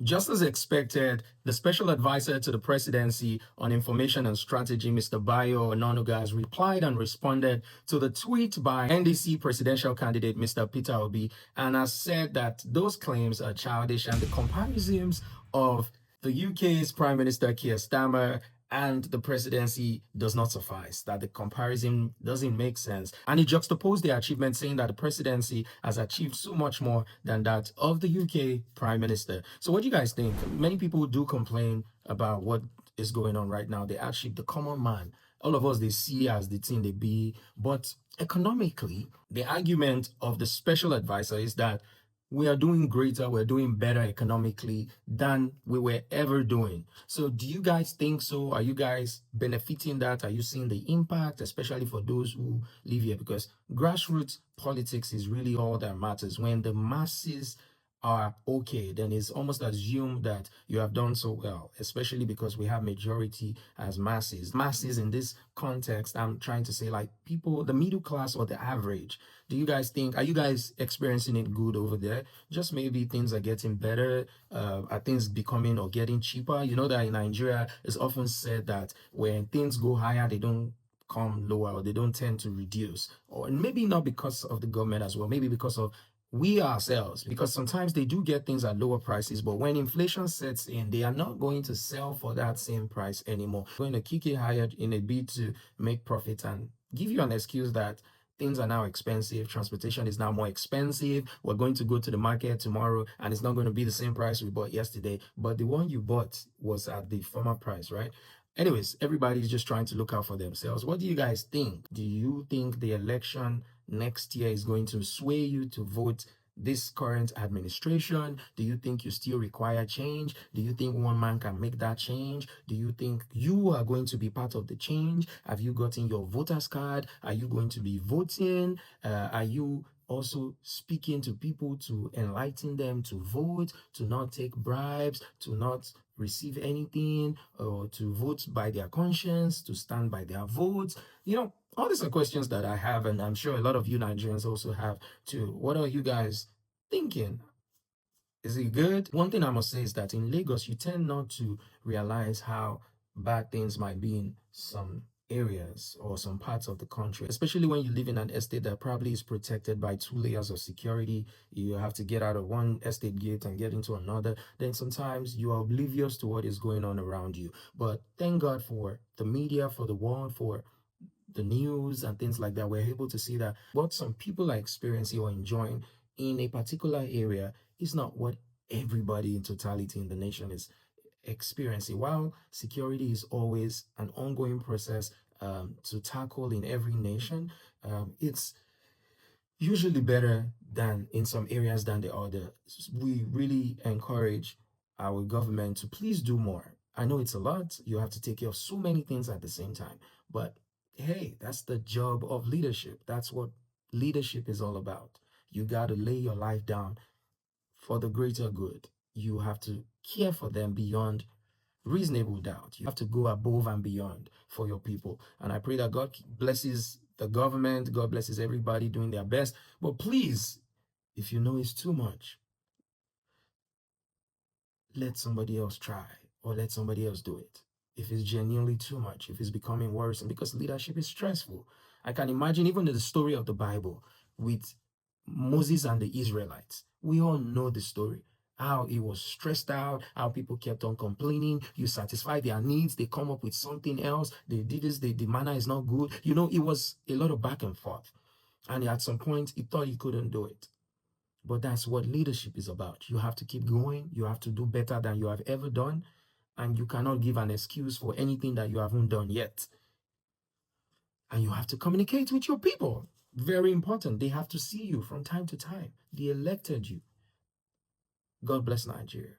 Just as expected, the special advisor to the presidency on information and strategy, Mr. Bayo Ononuga, has replied and responded to the tweet by NDC presidential candidate Mr. Peter Obi and has said that those claims are childish and the comparisons of the UK's Prime Minister Keir Starmer and the presidency does not suffice, that the comparison doesn't make sense. And he juxtaposed their achievement, saying that the presidency has achieved so much more than that of the UK Prime Minister. So what do you guys think? Many people do complain about what is going on right now. They actually, the common man, all of us, they see as the thing they be. But economically, the argument of the special advisor is that we are doing greater, we're doing better economically than we were ever doing. So do you guys think so? Are you guys benefiting that? Are you seeing the impact, especially for those who live here? Because grassroots politics is really all that matters. When the masses are okay, then it's almost assumed that you have done so well, especially because we have majority as masses. Masses in this context, I'm trying to say like people, the middle class or the average. Do you guys think, are you guys experiencing it good over there? Just maybe things are getting better, are things becoming or getting cheaper? You know that in Nigeria, it's often said that when things go higher, they don't come lower or they don't tend to reduce. Or maybe not because of the government as well, maybe because of we ourselves, because sometimes they do get things at lower prices, but when inflation sets in, they are not going to sell for that same price anymore. They're going to kick it higher in a bid to make profit and give you an excuse that things are now expensive, transportation is now more expensive, we're going to go to the market tomorrow and it's not going to be the same price we bought yesterday, but the one you bought was at the former price, right? Anyways, everybody's just trying to look out for themselves. What do you guys think? Do you think the election next year is going to sway you to vote this current administration? Do you think you still require change? Do you think one man can make that change? Do you think you are going to be part of the change? Have you gotten your voter's card? Are you going to be voting? Are you also speaking to people to enlighten them to vote, to not take bribes, to not receive anything, or to vote by their conscience, to stand by their votes? You know, all these are questions that I have, and I'm sure a lot of you Nigerians also have too. What are you guys thinking? Is it good? One thing I must say is that in Lagos, you tend not to realize how bad things might be in some areas or some parts of the country, especially when you live in an estate that probably is protected by 2 layers of security. You have to get out of one estate gate and get into another. Then sometimes you are oblivious to what is going on around you. But thank God for the media, for the world, for the news and things like that. We're able to see that what some people are experiencing or enjoying in a particular area is not what everybody in totality in the nation is experiencing. While security is always an ongoing process to tackle in every nation, it's usually better than in some areas than the other. We really encourage our government to please do more. I know it's a lot. You have to take care of so many things at the same time. But hey, that's the job of leadership. That's what leadership is all about. You got to lay your life down for the greater good. You have to care for them beyond reasonable doubt. You have to go above and beyond for your people. And I pray that God blesses the government, God blesses everybody doing their best. But please, if you know it's too much, let somebody else try or let somebody else do it. If it's genuinely too much, if it's becoming worse, and because leadership is stressful. I can imagine even the story of the Bible with Moses and the Israelites. We all know the story. How he was stressed out, how people kept on complaining. You satisfy their needs, they come up with something else. They did this, the manner is not good. You know, it was a lot of back and forth. And at some point, he thought he couldn't do it. But that's what leadership is about. You have to keep going. You have to do better than you have ever done. And you cannot give an excuse for anything that you haven't done yet. And you have to communicate with your people. Very important. They have to see you from time to time. They elected you. God bless Nigeria.